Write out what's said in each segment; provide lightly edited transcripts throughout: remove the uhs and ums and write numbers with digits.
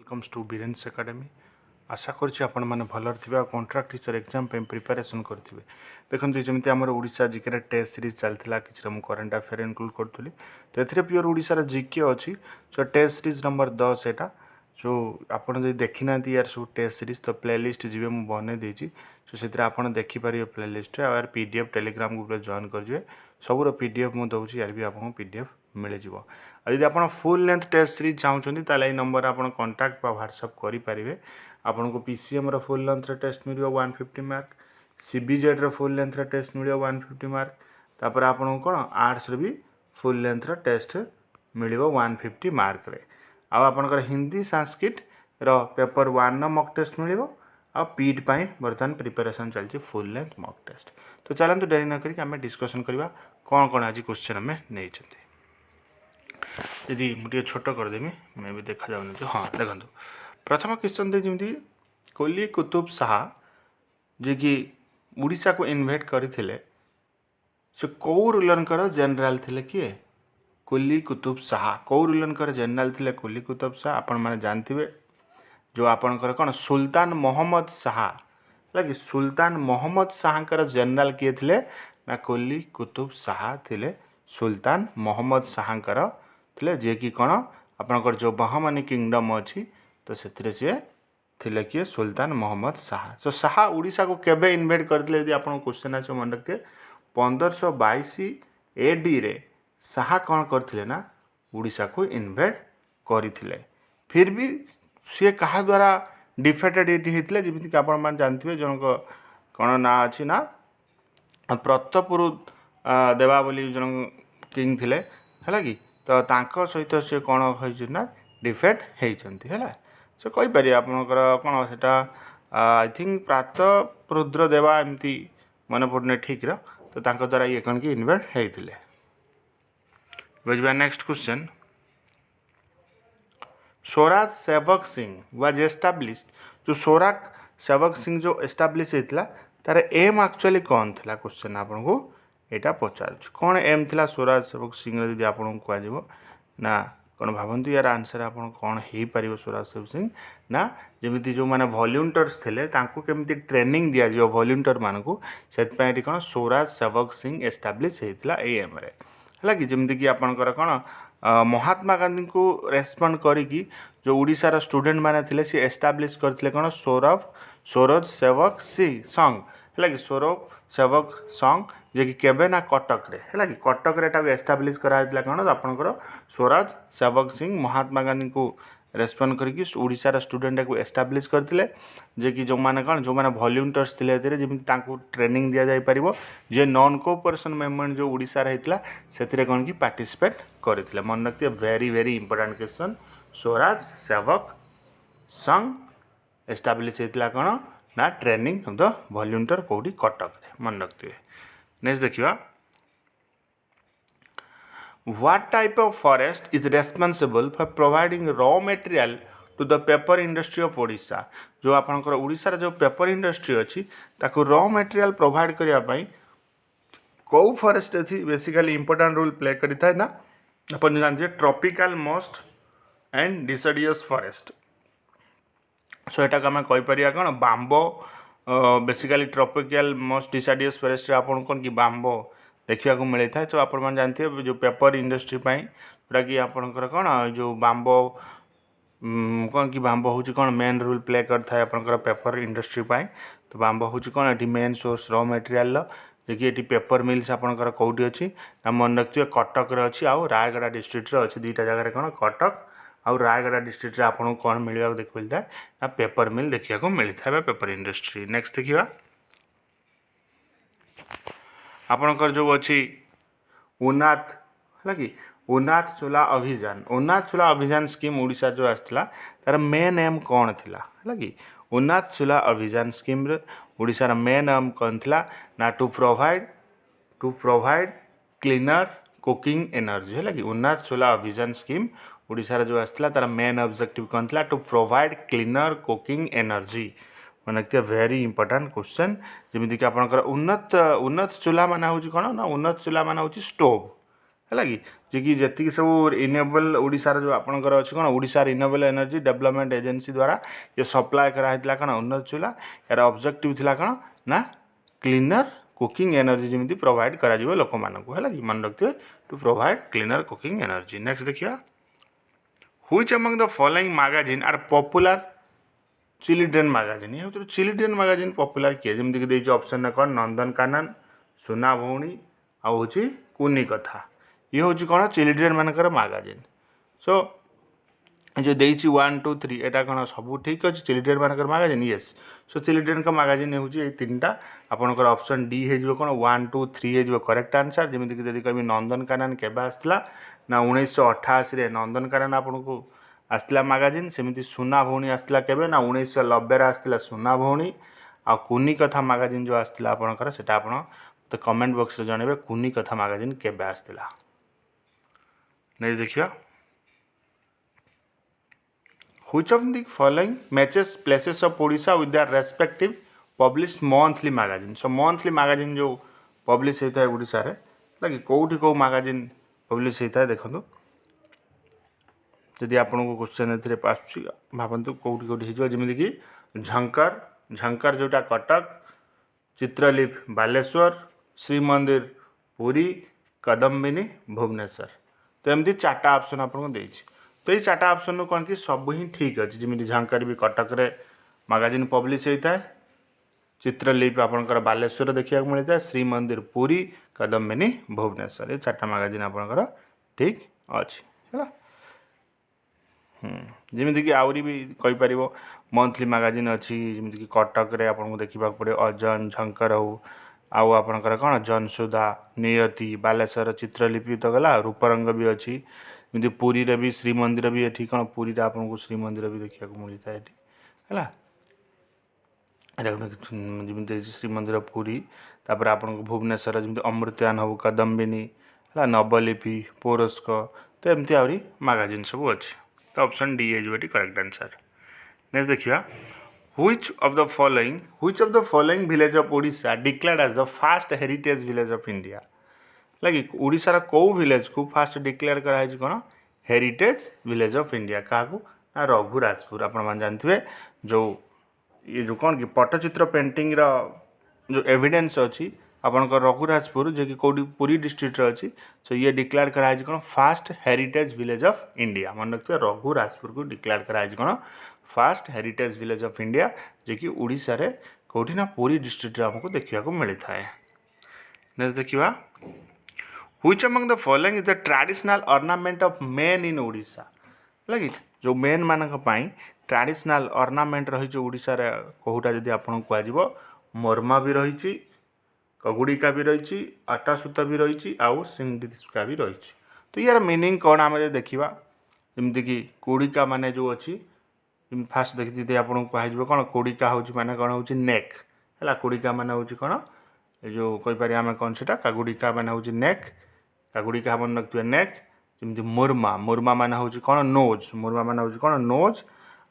Welcomes to Biren's academy. आशा करुच्ची आपण मैंने भलर थी कॉन्ट्राक्ट टीचर एग्जाम प्रिपेरेसन करेंगे। देखते जमी आम ओडिशा जिके टेस्ट सीरीज चलता कि करेन्ट अफेयर इनक्लूड करी तो ये प्योर ओडिशार जिके अच्छी सो टेस्ट सीरीज नंबर 10 एटा जो आपड़ देखी ना यार सब टेस्ट सीरीज तो प्लेलिस्ट जी मुझे बनई देती सो से आप देखिपारे प्लेलिस्ट यार पीडीएफ टेलीग्राम ग्रुप जॉइन करेंगे सबूर पीडीएफ मुझे दूसरी यार भी आपको पीडीएफ मिल जाव। यदि आप फुल लेंथ टेस्ट सीरीज चाहते ताले नंबर आप कॉन्टैक्ट बा व्हाट्सएप करेंगे। आपन को पीसीएम रो फुल लेंथ टेस्ट मिल 150 मार्क, सीबीजेड रो फुल लेंथ टेस्ट मिल 150 मार्क, तापर आपन को आर्ट्स रो भी फुल लेंथ टेस्ट मिल 150 मार्क रे। आ आपनकर हिंदी संस्कृत रो पेपर 1 नो मॉक टेस्ट मिल आ पीट पाई बर्तमान प्रिपरेशन चलती फुल लेंथ मॉक टेस्ट। तो चलते डेरी न करिक आमे डिस्कशन करबा कौन कौन आज क्वेश्चन आमे नहीं चंती। यदि मुझे छोट करदेमी मैं भी देखा जाऊन हाँ देखो प्रथम क्वेश्चन दे जमी कोली कुतुब शाह जे कि उड़ीसा को इन्वेट करथिले से कौ रूलर जनरल थिले किए कोली कुतुब शाह कौ रूलर जनरल थिले कोली कुतुब शाह आपण मैंने जानते जो आपणकर कौन सुल्तान मोहम्मद शाह लगे सुल्तान मोहम्मद शाह जनरल किए थिले ना कोली कुतुब शाह थिले सुल्तान मोहम्मद शाह थिले जे कि कौन आपणकर जो बहमनी किंगडम अच्छी तो से थिले किए सुल्तान मोहम्मद शाह। सो शाह उड़ीसा को केबे इन्वेट करथिले यदि आपन क्वेश्चन आछो मन रखते 1522 एडी रे शाह कौन करथिले ना उड़ीसा को इन्वेट करथिले। फिर भी सी कहा द्वारा डिफेटेड ये होते जमीक आप जानते जन कौन ना अच्छी ना प्रतापपुर देवा बोली जन किंग थिले है कि तो तांको सहित से कौन होना डिफेट होती है से कहीपर आपंकर कौन से आई थिंक प्रातः रुद्र देवा एमती मन पड़ने ठीक तो तांको द्वारा ये कौन कि इन्वेट होते बुझा। Next question Swaraj Sevak Singh was established जो स्वराज सेवक सिंह जो एस्टाब्लिश होता तार एम एक्चुअली कौन था क्वेश्चन आपको यहाँ पचार कौन एम था स्वराज सेवक सिंह यदि आपको कह ना कौन भावतु यार आंसर आप कौन हो पार स्वराज सेवक सिंह ना जमी जो मैंने वॉल्यूंटर्स थे केमी ट्रेनिंग दि जाए वॉल्यूंटर मानक से कौन स्वराज सेवक सिंह एस्टाब्लिश होता एम है कि जमीक आपंकर कौन महात्मा गांधी को रेस्पॉन्ड करी जो उड़ीसार स्टूडेंट माने थे सी एस्टाब्लिश करते कौन स्वराज सेवक सिंह संघ है कि स्वराज सेवक संघ जे कि केबे ना कटक रे है कि कटक रे एस्टाब्लिश कराइला कौन आपंकर स्वराज सेवक सिंह महात्मा गांधी को रेस्पॉन्ड करके उड़ीसार स्टूडेंट को एस्टाब्लिश करते जे कि जो माने कौन जो माने वॉल्यूंटर्स थे जमी ट्रेनिंग दि जापर जे नॉन कोऑपरेशन मूवमेंट जो उड़ीसार होता से कौन कि पार्टिसिपेट करते मन रखते very very important question Swaraj Sevak Sangh establish होता कौन ना ट्रेनिंग ऑफ द वॉल्यूंटर कौटी कटक मन रखते। नेक्स्ट देखिए What type of forest is responsible for providing raw material to the paper industry of Odisha? जो आपनकर उड़ीसार जो पेपर इंडस्ट्री अच्छी ताको रॉ मटेरियल प्रोवाइड करने कौ फॉरेस्ट अच्छी बेसिकली इंपोर्टेंट रोल प्ले करता है ना अपन जानते tropical moist and deciduous forest. So यहाँ आम कहीपर कौन बांबो basically tropical moist deciduous forest आपन कौन कि बांबो देखा मिलता है। तो आप जानते जो पेपर इंडस्ट्री जोटा कि आपंकर कौन जो बांबो कौन कि बांबो हूँ कौन मेन रोल प्ले करता है आपंकर पेपर इंडस्ट्री तो बांबो हूँ कौन ये मेन सोर्स रॉ मटेरियल जे कि ये पेपर मिल्स आपंकर कौटी अच्छी ना मन रखिए कटक अच्छी आउ रायगड़ा डिस्ट्रिक्ट अच्छी दुईटा जगह कौन कटक आउ रायगड़ा डिस्ट्रिक्ट आपको कौन मिलवा देख मिलता है ना पेपर मिल देखा मिलता है पेपर इंडस्ट्री। नेक्स्ट देखिए आपणकर जो अच्छी उन्नाथ है कि उन्नाथ चूल्हा अभियान स्कीम ओडिशा जो आसला तार मेन एम कौन थिला है कि उन्नाथ चूल्हा अभियान स्कीम ओडिशार मेन एम कौन थिला ना to provide cleaner cooking energy है कि उन्नाथ चूल्हा अभियान स्कीम ओडिशार जो आसला तार मेन ऑब्जेक्टिव कौन थिला to provide cleaner cooking energy मन रखते वेरी इंपोर्टेंट क्वेश्चन जमीक आपंकर उन्नत चूल्हा मान हूँ कौन ना उन्नत चूल्हा मान हूँ स्टोव है कि जी सब रिन्यूएबल ओडिशार जो आपंकर अच्छी कौन Odisha renewable energy development agency द्वारा ये सप्लाय कराइला कौन उन्नत चूल्हा यार ऑब्जेक्टिव थिला कौन ना क्लीनर कुकिंग एनर्जी जमी प्रोवाइड करा लोक मानक है कि मन रखिए to provide cleaner cooking energy. Next देखिए which among the following magazine are popular children magazine ये चिल्ड्रेन मैगजीन पॉपुलर किए जमीक देखिए ऑप्शन कौन नंदनकानन सुना भौणी आउ हूँ कुनी कथा ये हूँ कौन चिल्ड्रेन मानकर मैगजीन। सो जो देती 1 2 3 एटा कौन सब ठीक अच्छे चिल्ड्रेन मानकर मैगजीन येस। सो चिल्ड्रेन का मैगजीन हूँ ये तीन टा आपंकर ऑप्शन डी हो कौन 1 2 3 हो करेक्ट आंसर जमीक जब कह नंदनकानन केबे आसला ना 1988 नंदनकानन आपन को आसला मैगजीन सेमती सुना भौणी आसला केबे ना 1990 आसला सुना भौणी आ कुनी कथा मैगजीन जो आसला आपनकर सेटा आपन तो कमेंट बॉक्स रे जणेबे कुनी कथा मैगजीन केबे आसला। नहीं देखिए which of the following matches places of Odisha with their respective published monthly magazine. So monthly magazine जो पब्लिश होता है ओडिशा रे लगे कोठी को मैगजीन पब्लिश होता है देखो जदि आपन को क्वेश्चन एथिरे पास भावंतु कोठी कोठी हिजो जेमिति कि झंकर झंकर जोटा कटक चित्रलिप बालेश्वर श्रीमंदिर पुरी कदम्बिनी भुवनेश्वर तो एमती चार्टा ऑप्शन आपको देछि तो ये चार्टा ऑप्शन कौन कि सब ही ठीक अच्छे जमी झंकार भी कटक रे मैगजीन पब्लिश होता है चित्रलिपि आपंकर बालेश्वर देखा मिलता है श्रीमंदिर पुरी कदम्बिनी भुवनेश्वर ये चार्टा मैगजीन आपंकर ठीक अच्छे है जमीक कि आहरी भी कहीपर मंथली मैगजीन अच्छी जमीक कटक रे आपको देखा पड़े अजन झंकर हो आउ आपंकर कौन जनसुधा नियति बालेश्वर चित्रलिपि तो गला रूपरंग भी अच्छी जमी पुरी रे भी श्रीमंदिर भी ये कौन पुरी रे आपको श्रीमंदिर भी देखा मिलता है है जमी श्रीमंदिर पुरी तापर आपन भुवनेश्वर जमी अमृत्यान हो कदम्बिनी है नवलिपि पौरस्क तो एमती आहरी मैगजीन सब अच्छे तो ऑप्शन डी है करेक्ट आंसर। नेक्स्ट देखिए which of the following village of Odisha declared as the first heritage village of India लगे ओडिशार कौ विलेज को फास्ट डिक्लेयर कराई कौन हेरिटेज विलेज ऑफ इंडिया क्या ना रघुराजपुर आप जानते जो ये जो कौन कि पट्टचित्र पेंटिंग जो एविडेंस अच्छी आपंकर रघुराजपुर जो कि कौटी पुरी डिस्ट्रिक्ट अच्छी सो ये डिक्लेयर कराई कौन fast heritage village of India मन रखते रघुराजपुर को डिक्लेयर कराई कौन fast heritage village of India जो कि ओडिशा रे कौटी ना पुरी डिस्ट्रिक्ट आमको देखा मिलता है। नेक्स्ट देखिए which among the following is the traditional ornament of men in Odisha लगे जो मेन मानक ट्रेडिशनल ऑर्नामेंट रही ओडिशा रे कहुटा जदि आपन को मोरमा भी रही कगुड़िका भी रही आटासूता भी रही आउ सिंगड़िका भी रही तो यार मीनिंग कौन आम देखा जमीक कि कोड़िका माने जो अच्छी फास्ट देखी आपको कह कौन कोड़िका हूँ माने कौन हूँ नेक है कोड़िका माने हूँ कौन ये जो कहीपर आम कौन से कागुड़िका माने हूँ नेक कागुड़िका मन रखिए नेक जमी मुरमा मुरमा माने हूँ कौन नोज मुरमा माने हूँ कौन नोज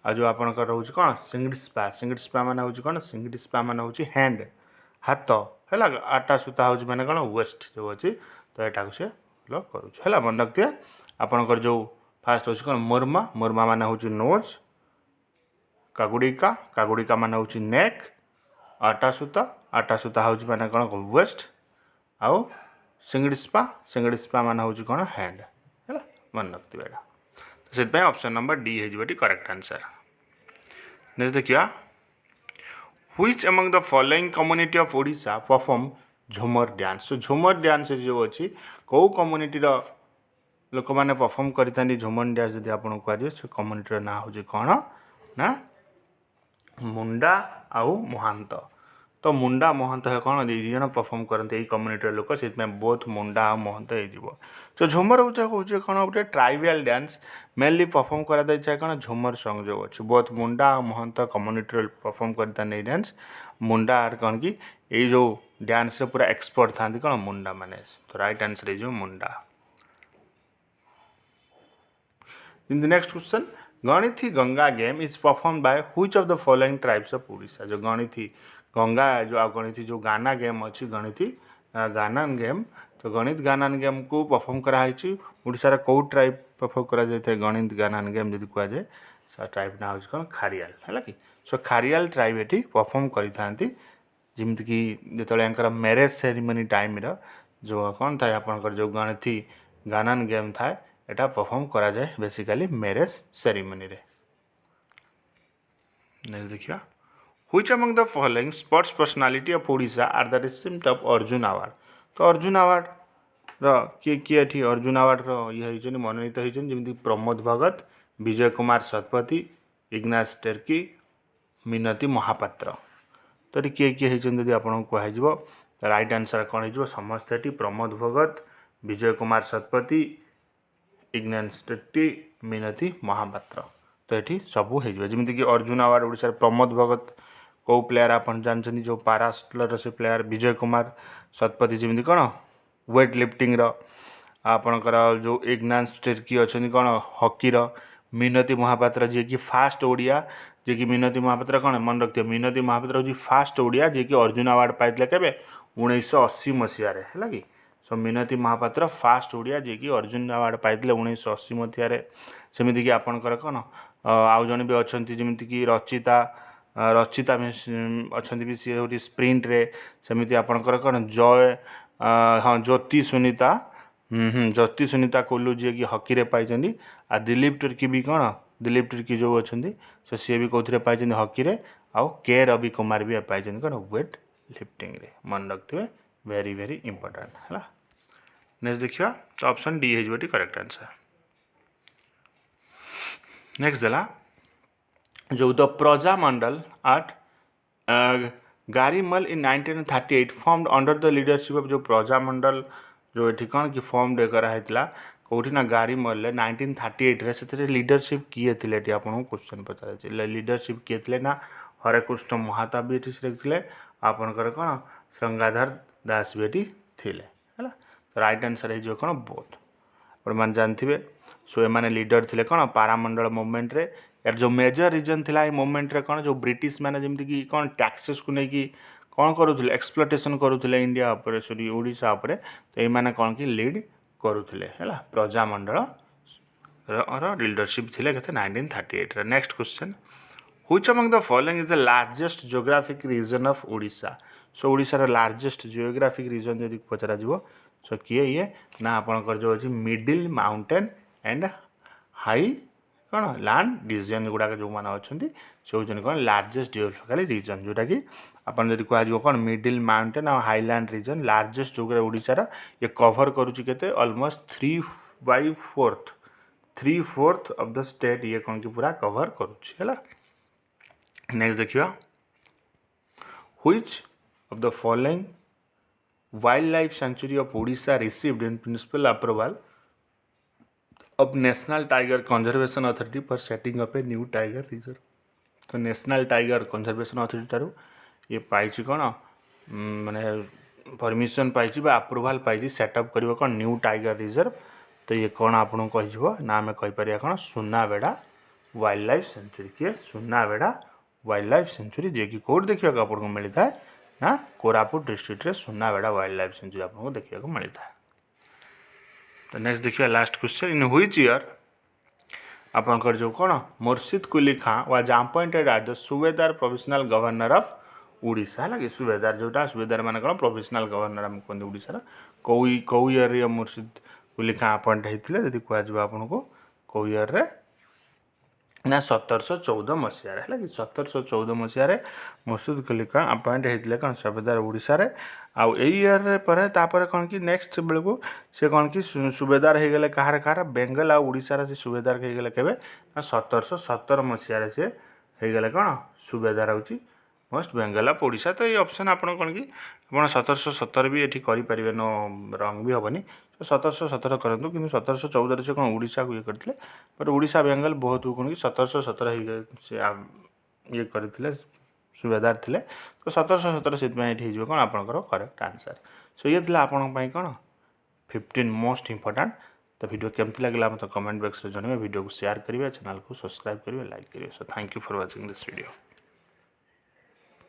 आ जो आपंकर रोचे कौन सिंगड़िस्पा माने हूँ कौन सिंगड़िस्पा माने हूँ हैंड हाथ है आटा सूता हूँ मैंने कौन वेस्ट जो अच्छी तो यहाँ से फॉलो करुँ मन रखिए आपंकर जो फास्ट हूँ कौन मुरमा मुरमा माने हूँ नोज कागुड़िका कागुड़िका माने हूँ नेक आटा सूता हूँ मैंने कौन वेस्ट आउ सिंगड़िस्पा माने हूँ कौन हैंड है मन रखिए यहाँ तो से ऑप्शन नंबर डी है करेक्ट आंसर। नेक्स्ट देखिए which among the following community of Odisha perform झुमर डांस। सो झुमर डांस जो अच्छी कौ कम्युनिटी लोक मैंने परफॉर्म करें झुमर डांस जब आपको कहुए से कम्युनिटी ना हूँ कौन ना मुंडा आउ महांत तो मुंडा महंत है कौन दुई जन परफॉर्म करते कम्युनिटी लोक से बोथ मुंडा आ महंत हो तो झुमर हूँ कौन गोटे ट्राइबल डांस मेनली परफॉर्म कराई कौन झुमर सॉन्ग जो अच्छे बोथ मुंडा आ महंत कम्युनिटी परफॉर्म करते डांस मुंडा आर कौन कि ये जो डांस पूरा एक्सपर्ट था कौन मुंडा माने तो राइट आंसर है जो Munda. In the next question Ganithi Ganga game is perform by which of the following tribes of Odisha जो गणिथी गंगा जो गणिथी जो गाना गेम अच्छी गणिथी गाना गेम तो गणित गानान गेम को परफॉर्म कराई ओडिशार कौ ट्राइब परफॉर्म करा जाए गणित गानान गेम जब कहुए से ट्राइब ना हूँ कौन खारियाल है कि सो खारियाल ट्राइब ये परफॉर्म करी जमीक जो मैरेज सेरिमनी टाइम जो कौन था आपंकर जो गणित गानान गेम थाए एटा परफॉर्म करा जाए बेसिकली मैरेज सेरिमनी रे। नेक्स्ट देखिए which among the following sports personality of Odisha are the receipt of Arjun award. तो अर्जुन अवार्ड किए किए एठी अर्जुन अवार्ड ये होइछन मनोनीत होइछन जेमि प्रमोद भगत, विजय कुमार शतपथी, इग्नास टेर्की, मिनती महापात्र। तो ये किए किए होइछन जदि आपन कहजिवो राइट आंसर कौन हो समस्त एठी प्रमोद भगत, विजय कुमार शतपथी, इग्नास टेर्की, मिनती महापात्र। तो ये सबू होमती अर्जुन अवार्ड ओडिशा प्रमोद भगत कौ प्लेयर आप जानते जो पारास्टलर से प्लेयर, विजय कुमार शतपथी जमी कौन वेट लिफ्टिंग आपणकर जो इग्नास टेर्की अच्छा कौन हकीर, मिनती महापात्र जी कि फास्ट ओडिया जी कि मिनती महापात्र कौन मन रखिए मिनती महापात्र हूँ फास्ट ओडिया जी कि अर्जुन अवार्ड पाई के 1980 मसीह है कि सो मिनती महापात्र फास्ट ओडिया जी कि अर्जुन अवार्ड पाई 1980 मसीह सेमती कि आपणकर कौन आउ जन भी अच्छा जमीक रचिता रचिता अच्छा भी सी हूँ स्प्रिंट रे सेमती आपणकर कौन जय हाँ ज्योति सुनीता ज्योति सुनीता कोल्लू जी कि हकी पाई आ दिलीप टर्की भी कौन दिलीप टर्की जो अच्छा सो सी भी कौन पाई हकी रे आउ के रवि कुमार भी पाई कौन वेट लिफ्टिंग रे मन रखिए वेरी वेरी इंपोर्टेंट है। नेक्स्ट देखिए तो ऑप्शन डी हो करेक्ट आंसर। नेक्स्ट देला जो द प्रजामंडल आट गारीमल in 1938 formed under the leadership of जो प्रजामंडल जो ये कौन कि फॉर्म कराइला कौटी ना गारीमल 1938 रे से लीडरशिप किए थे आपको क्वेश्चन पचार लीडरशिप किए थे ना हरेकृष्ण महाताप भी थे आपणकर कौन श्रृंगाधर दास भी थे है। राइट आंसर हो कौन बोथ आप जानते सो एमाने लीडर थे कौन पारामंडल मूवमेंट रे यार जो मेजर रीजन थिला ए मूवमेंट रे कौन जो ब्रिटिश मैंने जमीक कि कौन टैक्सेस को लेकिन कौन करुले एक्सप्लोटेशन करुले इंडिया उपर सॉरी ओडिशा उपर तो ये कौन कि लीड करुले है प्रजामंडल लीडरशिप थे के 1938 रे। Next question which among the following is the largest geographic region of Odisha. So ओडिशार लार्जेस्ट जियोग्राफिक रीजन यदि पचरा सो किए ये ना आपणकर जो अच्छी मिडिल माउंटेन एंड हाई कौन लैंड डिवीजन गुड़ाक जो मैंने अच्छा से हूँ कौन लार्जेस्ट जियोग्राफिकल रीजन जोटा कि आपन जब कह कौन मिडिल माउंटेन और हाईलैंड रीजन लार्जेस्ट जो ओडिशार ये कवर करुच्चे ऑलमोस्ट 3/4 ऑफ द स्टेट ये कौन कि पूरा कवर करुच्चे है। नेक्स्ट देखिए which of the following wildlife sanctuary of Odisha received in principle approval of National Tiger Conservation Authority for setting up a new tiger reserve। तो national tiger conservation authority ठारू ये पाई कौन माने परमिशन पाई अप्रूवाल पाई setup कर कौन new tiger reserve. तो ये कौन आपको कह ना आम कहीपर कौन सुनावेड़ा वाइल्ड लाइफ सेंचुरी किए सुनावेड़ा वाइल्ड लाइफ सेंचुरी जे कि कौट देखा आपको मिलता है ना कोरापुट डिस्ट्रिक्ट रे सुनावेड़ा वाइल्ड लाइफ सेंचुरी आपको देखा मिलता है। तो नेक्स्ट देखिए last question in which year आपंकर जो कौन Murshid Quli Khan was appointed at the सुबेदार प्रोविजनल गवर्नर ऑफ ओडिशा है कि सुबेदार जोटा सुबेदार मान कौन प्रोविजनल गवर्नर आम कहते ओडिशार कौ ईयर मुर्शिद कुली खां अपॉइंट होते यदि कह आपको कौ ईयर रे ना 1714 मसीह है कि 1714 मसीह मुर्शिद कुली खां अपॉइंट होते कौन सुबेदार ओडिशा रे आउ ईयर पर कौन कि नेक्स्ट बेलू से कौन कि सुबेदार हो गले कहार कहार बेंगल आ ओडिशार से सुबेदार हो गले केबे 1717 मसीह से हो गले कौन सुबेदार होची मोस्ट बेंगल ऑफ ओडिशा। तो ये ऑप्शन आप कौन कि आप 1717 भी ये करें नो रंग भी हेनी तो 1717 करूँ कि 1714 से कौन ओडिशा को ये करते बट ओडिशा बेंगल बहुत कौन कि 1717 से ये करते सुबेदार थे तो 1717 से कौन आपंकर करेक्ट आंसर। सो ये आपण कौन 15 मोस्ट इंपोर्टेंट। तो वीडियो केमती लगे मतलब कमेंट बॉक्स में जनइबे वीडियो को शेयर करेंगे चैनल को सब्सक्राइब करेंगे लाइक करेंगे। So thank you for watching this video.